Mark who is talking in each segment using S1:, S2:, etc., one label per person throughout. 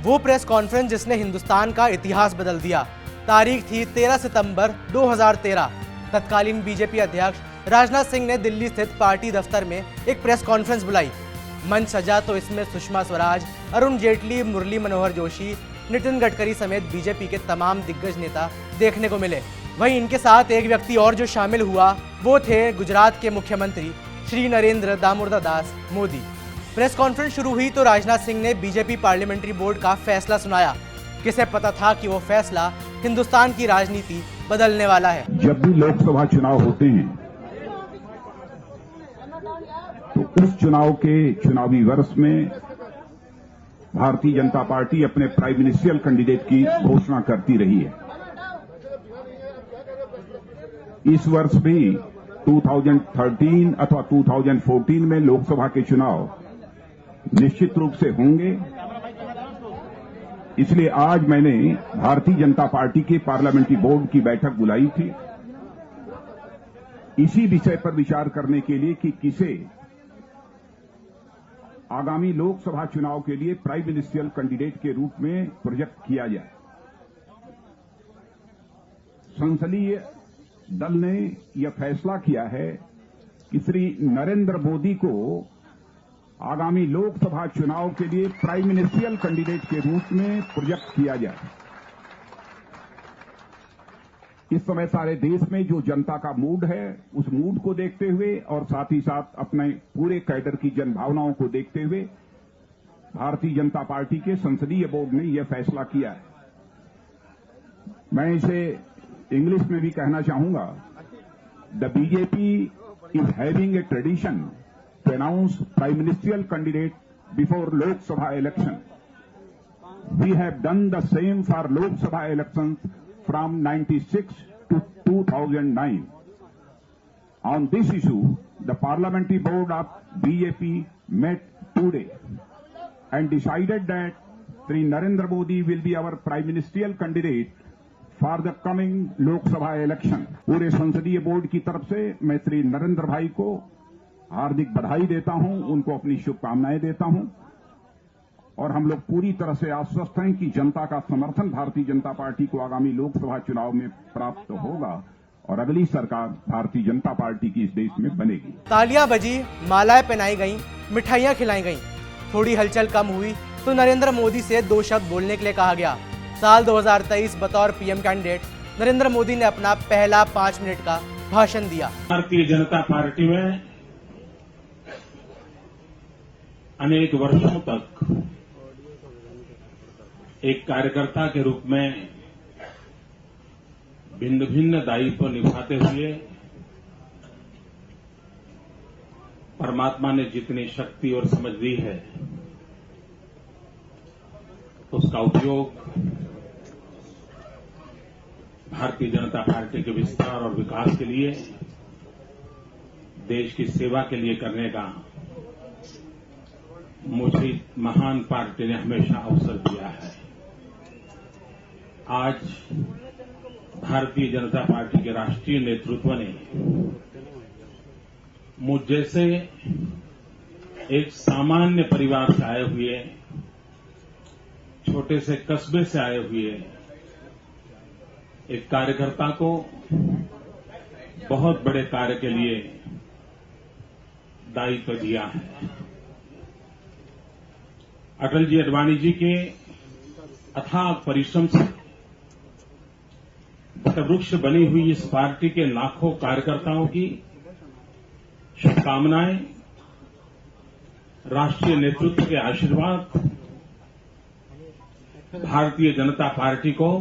S1: वो press conference जिसने हिंदुस्तान का इतिहास बदल दिया। तारीख थी 13 सितंबर 2013। तत्कालीन बीजेपी अध्यक्ष राजनाथ सिंह ने दिल्ली स्थित पार्टी दफ्तर में एक प्रेस कॉन्फ्रेंस बुलाई। मंच सजा तो इसमें सुषमा स्वराज, अरुण जेटली, मुरली मनोहर जोशी, नितिन गडकरी समेत बीजेपी के तमाम दिग्गज नेता देखने को मिले। वहीं इनके साथ एक व्यक्ति और जो शामिल हुआ वो थे गुजरात के मुख्यमंत्री श्री नरेंद्र दामोदर दास मोदी। प्रेस कॉन्फ्रेंस शुरू हुई तो राजनाथ सिंह ने बीजेपी पार्लियामेंट्री बोर्ड का फैसला सुनाया। किसे पता था कि वो फैसला हिंदुस्तान की राजनीति बदलने वाला है।
S2: जब भी लोकसभा चुनाव होते हैं तो उस चुनाव के चुनावी वर्ष में भारतीय जनता पार्टी अपने प्राइम मिनिस्ट्रियल कैंडिडेट की घोषणा करती रही है। इस वर्ष भी 2013 अथवा 2014 में लोकसभा के चुनाव निश्चित रूप से होंगे। इसलिए आज मैंने भारतीय जनता पार्टी के पार्लियामेंट्री बोर्ड की बैठक बुलाई थी, इसी विषय पर विचार करने के लिए कि किसे आगामी लोकसभा चुनाव के लिए प्राइम मिनिस्ट्रियल कैंडिडेट के रूप में प्रोजेक्ट किया जाए। संसदीय दल ने यह फैसला किया है कि श्री नरेंद्र मोदी को आगामी लोकसभा चुनाव के लिए प्राइम मिनिस्ट्रियल कैंडिडेट के रूप में प्रोजेक्ट किया जाए। इस समय सारे देश में जो जनता का मूड है उस मूड को देखते हुए और साथ ही साथ अपने पूरे कैडर की जनभावनाओं को देखते हुए भारतीय जनता पार्टी के संसदीय बोर्ड ने यह फैसला किया है। मैं इसे इंग्लिश में भी कहना चाहूंगा। The BJP is having a tradition to announce prime ministerial candidate before Lok Sabha election. We have done the same for Lok Sabha elections from 96 to 2009. On this issue, the parliamentary board of BJP met today and decided that Sri Narendra Modi will be our prime ministerial candidate for the coming Lok Sabha election. पूरे संसदीय board की तरफ से मैं श्री नरेंद्र भाई को हार्दिक बधाई देता हूं, उनको अपनी शुभकामनाएं देता हूं और हम लोग पूरी तरह से आश्वस्त हैं कि जनता का समर्थन भारतीय जनता पार्टी को आगामी लोकसभा चुनाव में प्राप्त होगा और अगली सरकार भारतीय जनता पार्टी की इस देश में बनेगी।
S1: तालियां बजी, मालाएं पहनाई गईं, मिठाइयां खिलाई गईं। थोड़ी हलचल कम हुई तो नरेंद्र मोदी से 2 शब्द बोलने के लिए कहा गया। साल 2023 बतौर पीएम कैंडिडेट नरेंद्र मोदी ने अपना पहला 5 मिनट का भाषण दिया।
S3: भारतीय जनता पार्टी में अनेक वर्षों तक एक कार्यकर्ता के रूप में भिन्न भिन्न दायित्व निभाते हुए परमात्मा ने जितनी शक्ति और समझ दी है उसका उपयोग भारतीय जनता पार्टी के विस्तार और विकास के लिए, देश की सेवा के लिए करने का मुझे महान पार्टी ने हमेशा अवसर दिया है। आज भारतीय जनता पार्टी के राष्ट्रीय नेतृत्व ने मुझ जैसे एक सामान्य परिवार से आए हुए, छोटे से कस्बे से आए हुए एक कार्यकर्ता को बहुत बड़े कार्य के लिए दायित्व दिया है। अटल जी अडवाणी जी के अथाग परिश्रम से वटवृक्ष बनी हुई इस पार्टी के लाखों कार्यकर्ताओं की शुभकामनाएं, राष्ट्रीय नेतृत्व के आशीर्वाद भारतीय जनता पार्टी को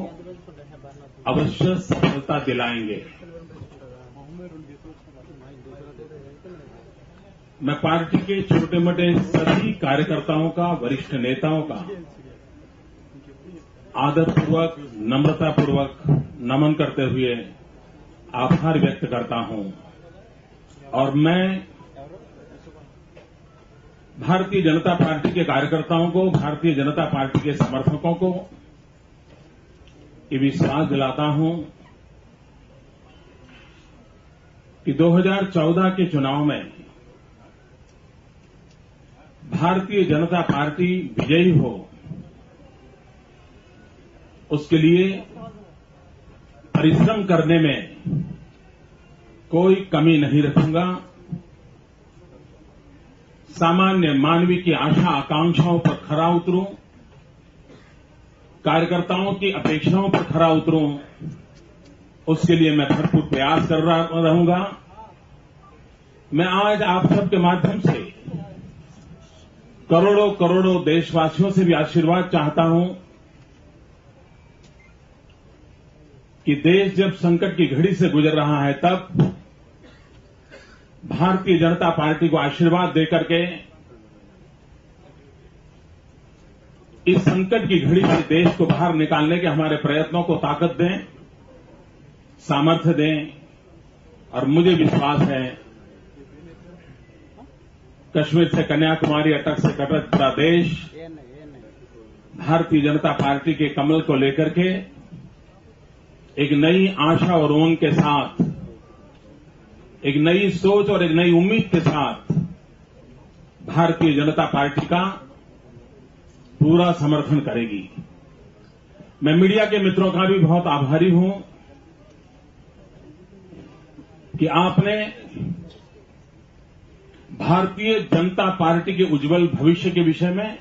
S3: अवश्य सफलता दिलाएंगे। मैं पार्टी के छोटे मोटे सभी कार्यकर्ताओं का, वरिष्ठ नेताओं का आदरपूर्वक, नम्रतापूर्वक नमन करते हुए आभार व्यक्त करता हूं और मैं भारतीय जनता पार्टी के कार्यकर्ताओं को, भारतीय जनता पार्टी के समर्थकों को ये विश्वास दिलाता हूं कि 2014 के चुनाव में भारतीय जनता पार्टी विजयी हो उसके लिए परिश्रम करने में कोई कमी नहीं रखूंगा। सामान्य मानवीय की आशा आकांक्षाओं पर खरा उतरूं, कार्यकर्ताओं की अपेक्षाओं पर खरा उतरूं, उसके लिए मैं भरपूर प्रयास कर रहूंगा। मैं आज आप सबके माध्यम से करोड़ों करोड़ों देशवासियों से भी आशीर्वाद चाहता हूं कि देश जब संकट की घड़ी से गुजर रहा है, तब भारतीय जनता पार्टी को आशीर्वाद देकर के इस संकट की घड़ी से देश को बाहर निकालने के हमारे प्रयत्नों को ताकत दें, सामर्थ्य दें। और मुझे विश्वास है कश्मीर से कन्याकुमारी, अटक से कटक पूरा देश भारतीय जनता पार्टी के कमल को लेकर के एक नई आशा और उमंग के साथ, एक नई सोच और एक नई उम्मीद के साथ भारतीय जनता पार्टी का पूरा समर्थन करेगी। मैं मीडिया के मित्रों का भी बहुत आभारी हूं कि आपने भारतीय जनता पार्टी के उज्जवल भविष्य के विषय में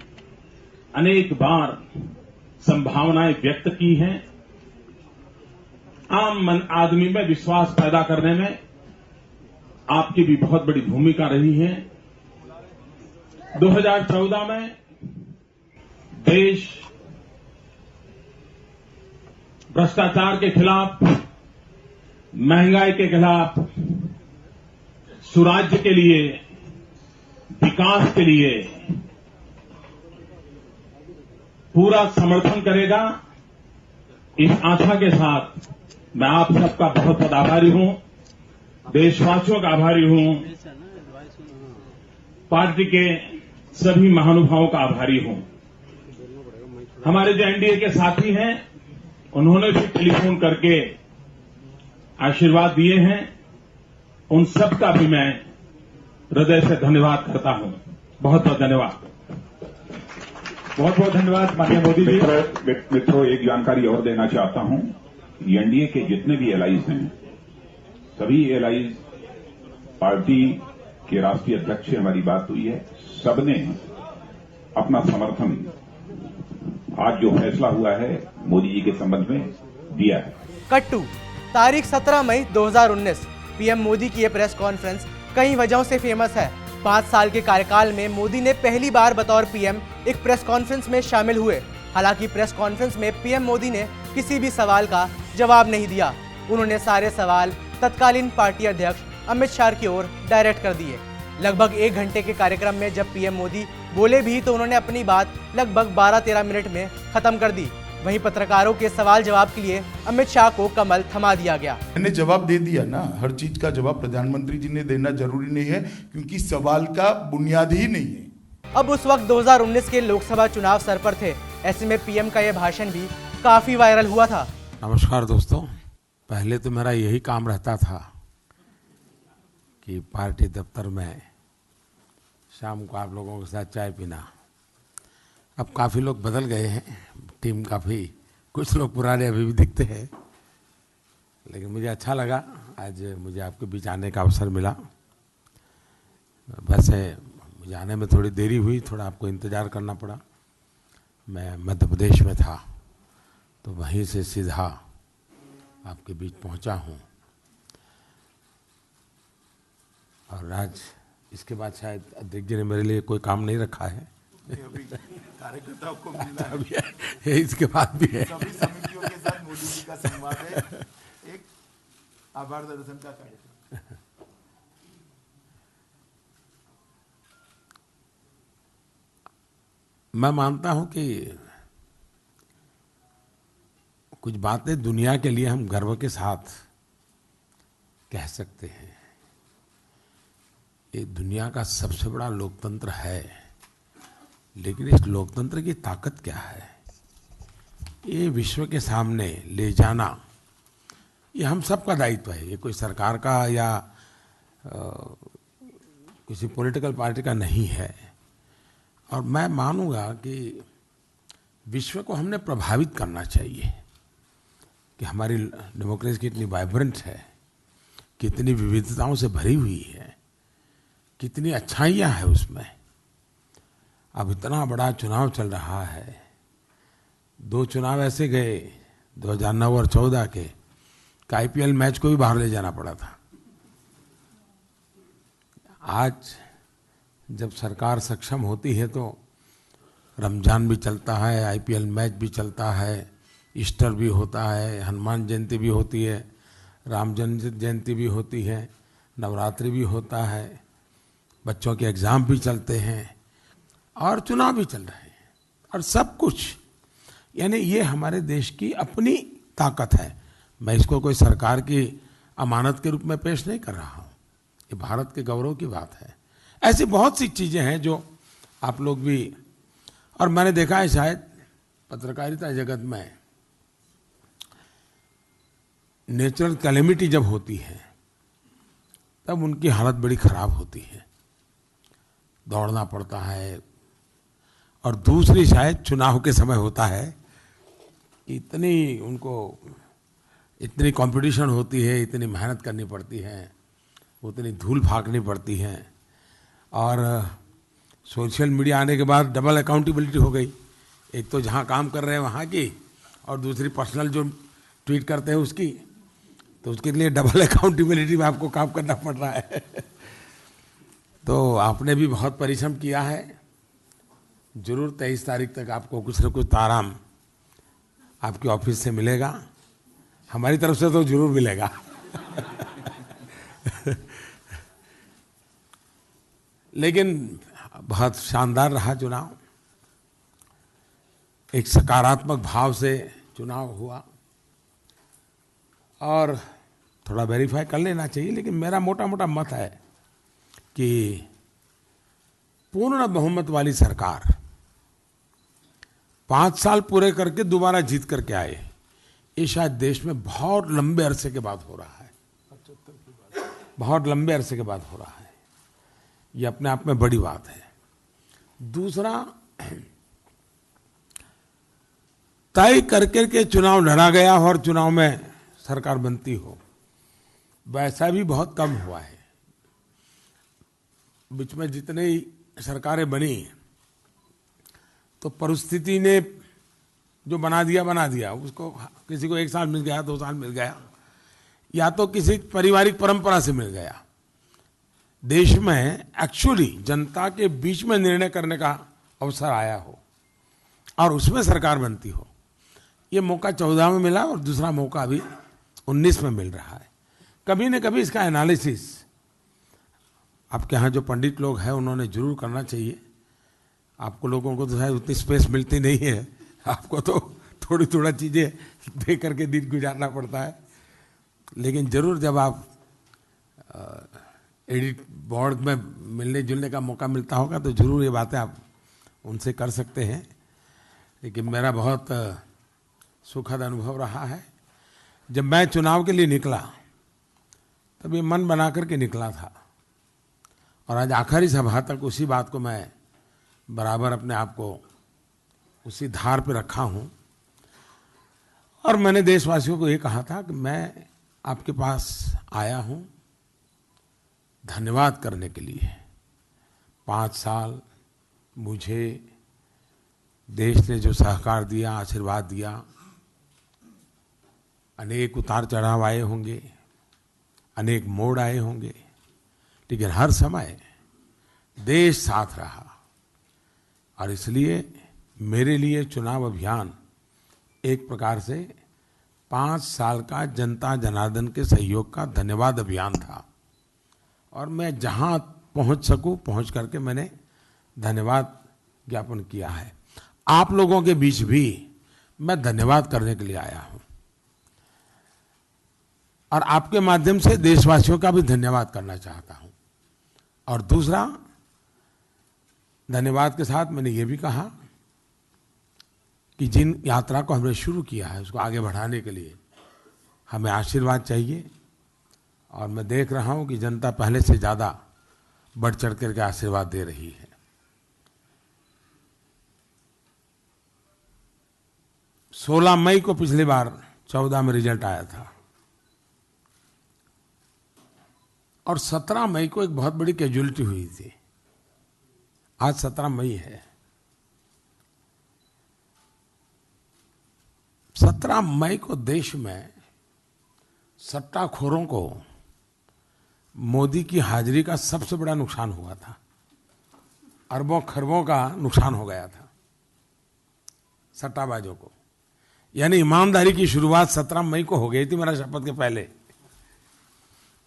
S3: अनेक बार संभावनाएं व्यक्त की हैं। आम आदमी में विश्वास पैदा करने में आपकी भी बहुत बड़ी भूमिका रही है। 2014 में देश भ्रष्टाचार के खिलाफ, महंगाई के खिलाफ, सुराज्य के लिए, विकास के लिए पूरा समर्थन करेगा। इस आशा के साथ मैं आप सबका बहुत बहुत आभारी हूं, देशवासियों का आभारी हूं, पार्टी के सभी महानुभावों का आभारी हूं। हमारे जो एनडीए के साथी हैं, उन्होंने भी टेलीफोन करके आशीर्वाद दिए हैं। उन सबका भी मैं हृदय से धन्यवाद करता हूं। बहुत बहुत धन्यवाद।
S4: बहुत बहुत धन्यवाद माननीय मोदी जी।
S2: मित्रों, एक जानकारी और देना चाहता हूं। एनडीए के जितने भी एलाइज हैं, सभी एलाइज पार्टी के राष्ट्रीय अध्यक्ष से हमारी बात हुई है, सबने अपना समर्थन आज जो फैसला हुआ है मोदी जी के संबंध में दिया है।
S1: कट्टू तारीख 17 मई 2019 पीएम मोदी की ये प्रेस कॉन्फ्रेंस कई वजहों से फेमस है। 5 साल के कार्यकाल में मोदी ने पहली बार बतौर पीएम एक प्रेस कॉन्फ्रेंस में शामिल हुए। हालांकि प्रेस कॉन्फ्रेंस में पीएम मोदी ने किसी भी सवाल का जवाब नहीं दिया। उन्होंने सारे सवाल तत्कालीन पार्टी अध्यक्ष अमित शाह की ओर डायरेक्ट कर दिए। लगभग 1 घंटे के कार्यक्रम में जब पीएम मोदी बोले भी तो उन्होंने अपनी बात लगभग 12-13 मिनट में खत्म कर दी। वहीं पत्रकारों के सवाल जवाब के लिए अमित शाह को कमल थमा दिया गया।
S5: मैंने जवाब दे दिया ना, हर चीज का जवाब प्रधानमंत्री जी ने देना जरूरी नहीं है, क्योंकि सवाल का बुनियाद ही नहीं है।
S1: अब उस वक्त 2019 के लोकसभा चुनाव सर पर थे। ऐसे में पीएम का यह भाषण भी काफी वायरल हुआ था।
S6: नमस्कार दोस्तों, पहले तो मेरा यही काम रहता था कि पार्टी दफ्तर में शाम को आप लोगों के साथ चाय पीना। अब काफ़ी लोग बदल गए हैं, टीम काफ़ी, कुछ लोग पुराने अभी भी दिखते हैं, लेकिन मुझे अच्छा लगा आज मुझे आपके बीच आने का अवसर मिला। वैसे मुझे आने में थोड़ी देरी हुई, थोड़ा आपको इंतज़ार करना पड़ा। मैं मध्य प्रदेश में था तो वहीं से सीधा आपके बीच पहुंचा हूं। और आज इसके बाद शायद अध्यक्ष जी ने मेरे लिए कोई काम नहीं रखा है।
S5: कार्यकर्ताओं को मिलना
S6: अभी है, इसके बाद भी है।
S5: सभी समितियों के साथ मोदी जी का संवाद है, एक आभार दर्शन का कार्यक्रम।
S6: मैं मानता हूं कि कुछ बातें दुनिया के लिए हम गर्व के साथ कह सकते हैं। ये दुनिया का सबसे बड़ा लोकतंत्र है, लेकिन इस लोकतंत्र की ताकत क्या है, ये विश्व के सामने ले जाना, ये हम सबका दायित्व है। ये कोई सरकार का या किसी पॉलिटिकल पार्टी का नहीं है। और मैं मानूंगा कि विश्व को हमने प्रभावित करना चाहिए। कि हमारी डेमोक्रेसी कितनी वाइब्रेंट है, कितनी विविधताओं से भरी हुई है, कितनी अच्छाइयाँ हैं उसमें। अब इतना बड़ा चुनाव चल रहा है, 2 चुनाव ऐसे गए 2009 और 14 के आईपीएल मैच को भी बाहर ले जाना पड़ा था। आज जब सरकार सक्षम होती है तो रमजान भी चलता है, आईपीएल मैच भी चलता है, ईस्टर भी होता है, हनुमान जयंती भी होती है, राम जयंती भी होती है, नवरात्रि भी होता है, बच्चों के एग्ज़ाम भी चलते हैं और चुनाव भी चल रहे हैं और सब कुछ, यानी ये हमारे देश की अपनी ताकत है। मैं इसको कोई सरकार की अमानत के रूप में पेश नहीं कर रहा हूँ, ये भारत के गौरव की बात है। ऐसी बहुत सी चीज़ें हैं जो आप लोग भी, और मैंने देखा है शायद पत्रकारिता जगत में नेचुरल कैलेमिटी जब होती है तब उनकी हालत बड़ी खराब होती है, दौड़ना पड़ता है। और दूसरी शायद चुनाव के समय होता है, इतनी उनको इतनी कंपटीशन होती है, इतनी मेहनत करनी पड़ती है, उतनी धूल फाकनी पड़ती है। और सोशल मीडिया आने के बाद डबल अकाउंटेबिलिटी हो गई, एक तो जहाँ काम कर रहे हैं वहाँ की और दूसरी पर्सनल जो ट्वीट करते हैं उसकी, तो उसके लिए डबल अकाउंटेबिलिटी में आपको काम करना पड़ रहा है। तो आपने भी बहुत परिश्रम किया है, जरूर 23 तारीख तक आपको कुछ न कुछ आराम आपके ऑफिस से मिलेगा, हमारी तरफ से तो जरूर मिलेगा। लेकिन बहुत शानदार रहा चुनाव, एक सकारात्मक भाव से चुनाव हुआ और थोड़ा वेरीफाई कर लेना चाहिए, लेकिन मेरा मोटा मोटा मत है कि पूर्ण बहुमत वाली सरकार 5 साल पूरे करके दोबारा जीत करके आए, ये शायद देश में बहुत लंबे अरसे के बाद हो रहा है, बहुत लंबे अरसे के बाद हो रहा है। ये अपने आप में बड़ी बात है। दूसरा, तय करके के चुनाव लड़ा गया और चुनाव में सरकार बनती हो, वैसा भी बहुत कम हुआ है। बीच में जितने सरकारें बनी तो परिस्थिति ने जो बना दिया, उसको किसी को 1 साल मिल गया, 2 साल मिल गया, या तो किसी पारिवारिक परंपरा से मिल गया। देश में एक्चुअली जनता के बीच में निर्णय करने का अवसर आया हो और उसमें सरकार बनती हो, ये मौका 14 में मिला और दूसरा मौका अभी 19 में मिल रहा है। कभी न कभी इसका एनालिसिस आपके यहाँ जो पंडित लोग हैं उन्होंने जरूर करना चाहिए। आपको लोगों को तो शायद उतनी स्पेस मिलती नहीं है, आपको तो थोड़ा चीज़ें दे करके दिन गुजारना पड़ता है, लेकिन जरूर जब आप एडिट बोर्ड में मिलने जुलने का मौका मिलता होगा तो जरूर ये बातें आप उनसे कर सकते हैं। लेकिन मेरा बहुत सुखद अनुभव रहा है। जब मैं चुनाव के लिए निकला तब ये मन बना करके निकला था और आज आखिरी सभा तक उसी बात को मैं बराबर अपने आप को उसी धार पे रखा हूँ। और मैंने देशवासियों को ये कहा था कि मैं आपके पास आया हूँ धन्यवाद करने के लिए। 5 साल मुझे देश ने जो सहकार दिया, आशीर्वाद दिया, अनेक उतार चढ़ाव आए होंगे, अनेक मोड़ आए होंगे, लेकिन हर समय देश साथ रहा। और इसलिए मेरे लिए चुनाव अभियान एक प्रकार से 5 साल का जनता जनार्दन के सहयोग का धन्यवाद अभियान था। और मैं जहां पहुंच सकूं पहुंच करके मैंने धन्यवाद ज्ञापन किया है। आप लोगों के बीच भी मैं धन्यवाद करने के लिए आया हूं और आपके माध्यम से देशवासियों का भी धन्यवाद करना चाहता हूं। और दूसरा, धन्यवाद के साथ मैंने ये भी कहा कि जिन यात्रा को हमने शुरू किया है उसको आगे बढ़ाने के लिए हमें आशीर्वाद चाहिए। और मैं देख रहा हूं कि जनता पहले से ज्यादा बढ़ चढ़ करके आशीर्वाद दे रही है। 16 मई को पिछली बार 14 में रिजल्ट आया था। और 17 मई को एक बहुत बड़ी कैजुअलिटी हुई थी। आज 17 मई है। 17 मई को देश में सट्टाखोरों को मोदी की हाजिरी का सबसे बड़ा नुकसान हुआ था। अरबों खरबों का नुकसान हो गया था सट्टाबाजों को। यानी ईमानदारी की शुरुआत 17 मई को हो गई थी, मेरा शपथ के पहले।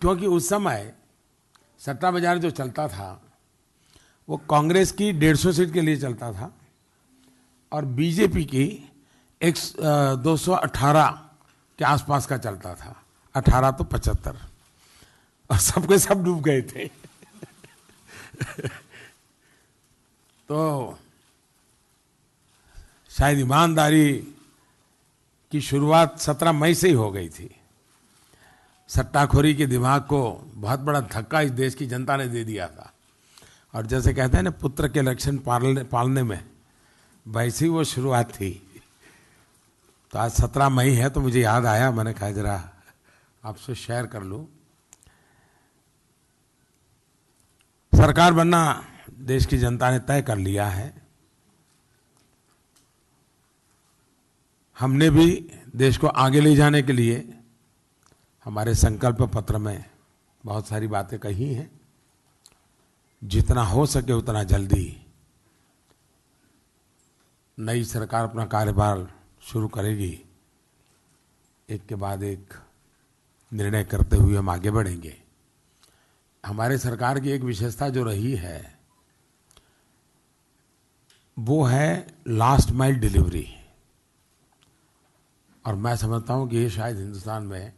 S6: क्योंकि उस समय सट्टा बाजार जो चलता था वो कांग्रेस की 150 सीट के लिए चलता था और बीजेपी की 218 के आसपास का चलता था। 18 तो 75, और सबके सब डूब गए थे। तो शायद ईमानदारी की शुरुआत 17 मई से ही हो गई थी। सट्टाखोरी के दिमाग को बहुत बड़ा धक्का इस देश की जनता ने दे दिया था। और जैसे कहते हैं ना, पुत्र के लक्षण पालने में, वैसी ही वो शुरुआत थी। तो आज 17 मई है तो मुझे याद आया, मैंने कहा जरा आपसे शेयर कर लूं। सरकार बनना देश की जनता ने तय कर लिया है। हमने भी देश को आगे ले जाने के लिए हमारे संकल्प पत्र में बहुत सारी बातें कही हैं। जितना हो सके उतना जल्दी नई सरकार अपना कार्यभार शुरू करेगी। एक के बाद एक निर्णय करते हुए हम आगे बढ़ेंगे। हमारे सरकार की एक विशेषता जो रही है वो है लास्ट माइल डिलीवरी। और मैं समझता हूं कि ये शायद हिंदुस्तान में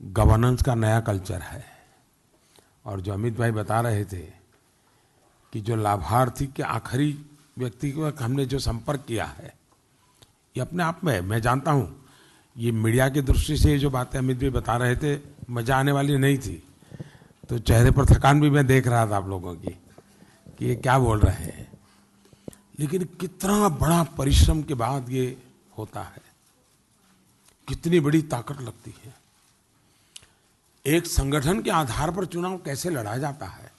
S6: गवर्नेंस का नया कल्चर है। और जो अमित भाई बता रहे थे कि जो लाभार्थी के आखिरी व्यक्ति को हमने जो संपर्क किया है, ये अपने आप में, मैं जानता हूं ये मीडिया की दृष्टि से ये जो बातें अमित भाई बता रहे थे मजा आने वाली नहीं थी। तो चेहरे पर थकान भी मैं देख रहा था आप लोगों की कि ये क्या बोल रहे हैं। लेकिन कितना बड़ा परिश्रम के बाद ये होता है, कितनी बड़ी ताकत लगती है। एक संगठन के आधार पर चुनाव कैसे लड़ा जाता है,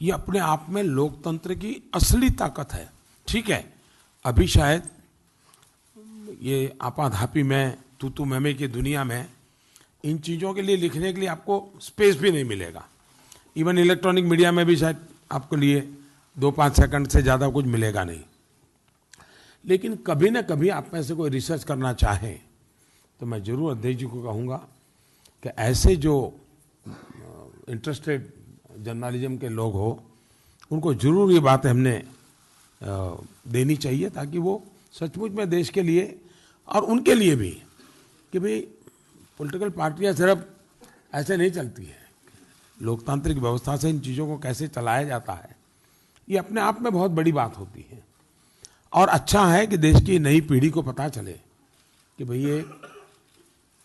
S6: ये अपने आप में लोकतंत्र की असली ताकत है। ठीक है, अभी शायद ये आपाधापी में, तू मैमे की दुनिया में इन चीजों के लिए लिखने के लिए आपको स्पेस भी नहीं मिलेगा। इवन इलेक्ट्रॉनिक मीडिया में भी शायद आपके लिए 2-5 सेकंड से ज्यादा कुछ मिलेगा नहीं। लेकिन कभी ना कभी आप में से कोई रिसर्च करना चाहे तो मैं जरूर अध्यक्ष जी को कहूँगा कि ऐसे जो इंटरेस्टेड जर्नलिज्म के लोग हो उनको जरूर ये बातें हमने देनी चाहिए, ताकि वो सचमुच में देश के लिए और उनके लिए भी कि भाई पॉलिटिकल पार्टियां सिर्फ ऐसे नहीं चलती है। लोकतांत्रिक व्यवस्था से इन चीज़ों को कैसे चलाया जाता है, ये अपने आप में बहुत बड़ी बात होती है। और अच्छा है कि देश की नई पीढ़ी को पता चले कि भाई ये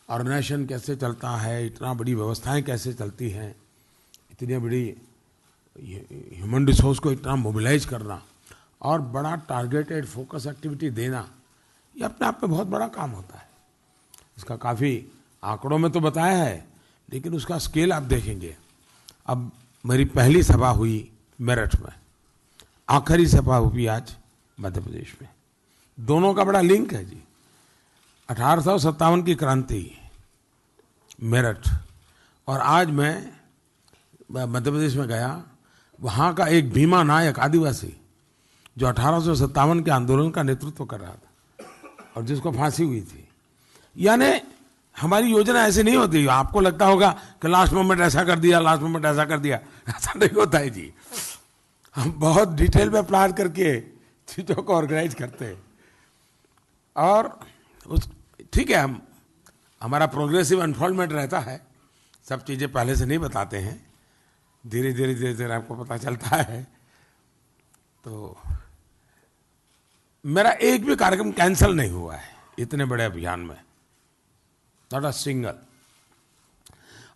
S6: ऑर्गेनाइजेशन कैसे चलता है, इतना बड़ी व्यवस्थाएं कैसे चलती हैं, इतनी बड़ी ह्यूमन रिसोर्स को इतना मोबिलाइज करना और बड़ा टारगेटेड फोकस एक्टिविटी देना, ये अपने आप में बहुत बड़ा काम होता है। इसका काफ़ी आंकड़ों में तो बताया है, लेकिन उसका स्केल आप देखेंगे। अब मेरी पहली सभा हुई मेरठ में, आखिरी सभा हुई आज मध्य प्रदेश में। दोनों का बड़ा लिंक है जी। 1857 की क्रांति मेरठ, और आज मैं मध्य प्रदेश में गया, वहाँ का एक भीमा नायक आदिवासी जो 1857 के आंदोलन का नेतृत्व कर रहा था और जिसको फांसी हुई थी। यानी हमारी योजना ऐसे नहीं होती। आपको लगता होगा कि लास्ट मोमेंट ऐसा कर दिया, लास्ट मोमेंट ऐसा कर दिया, ऐसा नहीं होता है जी। हम बहुत डिटेल में प्लान करके चीज़ों को ऑर्गेनाइज करते हैं। और उस ठीक है, हमारा प्रोग्रेसिव अनफोल्डमेंट रहता है, सब चीज़ें पहले से नहीं बताते हैं, धीरे धीरे आपको पता चलता है। तो मेरा एक भी कार्यक्रम कैंसिल नहीं हुआ है इतने बड़े अभियान में, नॉट अ सिंगल।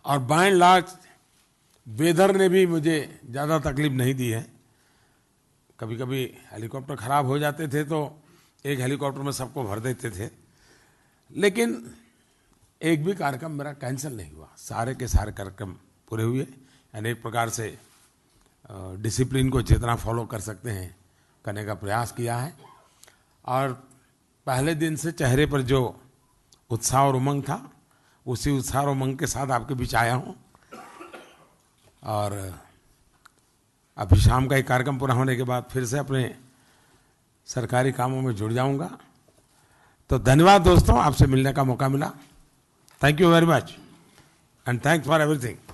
S6: और बाय एंड लार्ज वेदर ने भी मुझे ज़्यादा तकलीफ नहीं दी है। कभी कभी हेलीकॉप्टर खराब हो जाते थे तो एक हेलीकॉप्टर में सबको भर देते थे, लेकिन एक भी कार्यक्रम मेरा कैंसिल नहीं हुआ, सारे के सारे कार्यक्रम पूरे हुए। यानी एक प्रकार से डिसिप्लिन को जितना फॉलो कर सकते हैं करने का प्रयास किया है, और पहले दिन से चेहरे पर जो उत्साह और उमंग था उसी उत्साह और उमंग के साथ आपके बीच आया हूँ। और अभी शाम का एक कार्यक्रम पूरा होने के बाद फिर से अपने सरकारी कामों में जुड़ जाऊंगा। तो धन्यवाद दोस्तों, आपसे मिलने का मौका मिला। Thank you very much and thanks for everything.